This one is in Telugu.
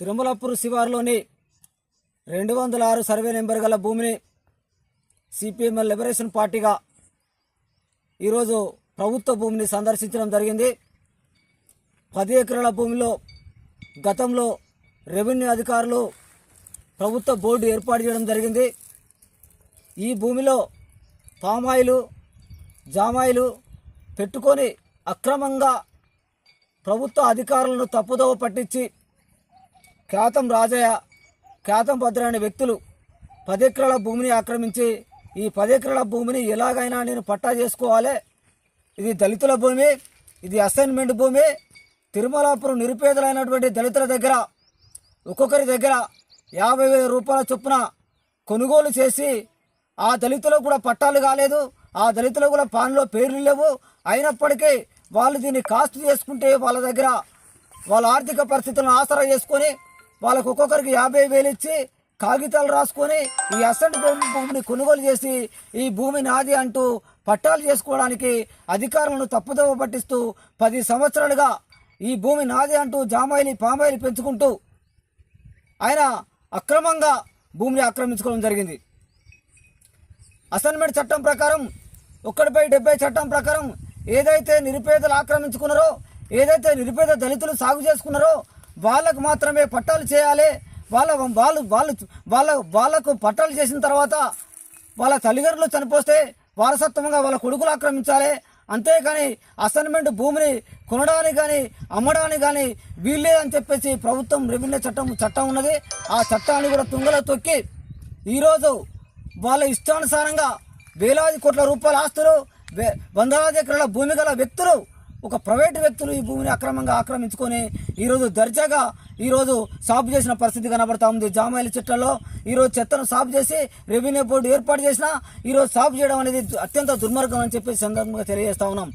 తిరుమలపూర్ శివారులోని 206 సర్వే నెంబర్ గల భూమిని సిపిఎంఎల్ లిబరేషన్ పార్టీగా ఈరోజు ప్రభుత్వ భూమిని సందర్శించడం జరిగింది. 10 ఎకరాల భూమిలో గతంలో రెవెన్యూ అధికారులు ప్రభుత్వ బోర్డు ఏర్పాటు చేయడం జరిగింది. ఈ భూమిలో పామాయిలు జామాయిలు పెట్టుకొని అక్రమంగా ప్రభుత్వ అధికారులను తప్పుదోవ పట్టించి ఖ్యాతం రాజయ్య, ఖ్యాతం భద్ర అనే వ్యక్తులు 10 ఎకరాల భూమిని ఆక్రమించి ఈ 10 ఎకరాల భూమిని ఎలాగైనా నేను పట్టా చేసుకోవాలి, ఇది దళితుల భూమి, ఇది అసైన్మెంట్ భూమి, తిరుమలాపురం నిరుపేదలైనటువంటి దళితుల దగ్గర ఒక్కొక్కరి దగ్గర 50,000 రూపాయల చొప్పున కొనుగోలు చేసి ఆ దళితులకు కూడా పట్టాలు కాలేదు, ఆ దళితులకు కూడా పాన్లో పేర్లు లేవు. అయినప్పటికీ వాళ్ళు దీన్ని కాస్ట్ చేసుకుంటే వాళ్ళ దగ్గర వాళ్ళ ఆర్థిక పరిస్థితులను ఆసరా చేసుకొని వాళ్ళకు ఒక్కొక్కరికి 50,000 ఇచ్చి కాగితాలు రాసుకొని ఈ అసెంట్ భూమిని కొనుగోలు చేసి ఈ భూమి నాది అంటూ పట్టాలు చేసుకోవడానికి అధికారులను తప్పుదోవ పట్టిస్తూ 10 సంవత్సరాలుగా ఈ భూమి నాది అంటూ జామాయిలు పామాయిలు పెంచుకుంటూ ఆయన అక్రమంగా భూమిని ఆక్రమించుకోవడం జరిగింది. అసైన్మెంట్ చట్టం ప్రకారం 1/70 చట్టం ప్రకారం ఏదైతే నిరుపేదలు ఆక్రమించుకున్నారో, ఏదైతే నిరుపేద దళితులు సాగు చేసుకున్నారో వాళ్ళకు మాత్రమే పట్టాలు చేయాలి. వాళ్ళకు పట్టాలు చేసిన తర్వాత వాళ్ళ తల్లిదండ్రులు చనిపోతే వారసత్వంగా వాళ్ళ కొడుకులు ఆక్రమించాలి. అంతేకాని అసైన్మెంట్ భూమిని కొనడానికి కానీ అమ్మడానికి కానీ వీళ్ళే అని చెప్పేసి ప్రభుత్వం రెవెన్యూ చట్టం ఉన్నది. ఆ చట్టాన్ని కూడా తుంగలో తొక్కి ఈరోజు వాళ్ళ ఇష్టానుసారంగా వేలాది కోట్ల రూపాయల ఆస్తులు, వందలాది ఎకరాల భూమి గల వ్యక్తులు, ఒక ప్రైవేటు వ్యక్తులు ఈ భూమిని అక్రమంగా ఆక్రమించుకొని ఈరోజు దర్జాగా ఈరోజు సాగు చేసిన పరిస్థితి కనబడతా ఉంది. జామాయిల చెట్లలో ఈరోజు చెత్తను సాగు చేసి రెవెన్యూ బోర్డు ఏర్పాటు చేసినా ఈరోజు సాగు చేయడం అనేది అత్యంత దుర్మార్గం అని చెప్పి సందర్భంగా తెలియజేస్తా ఉన్నాం.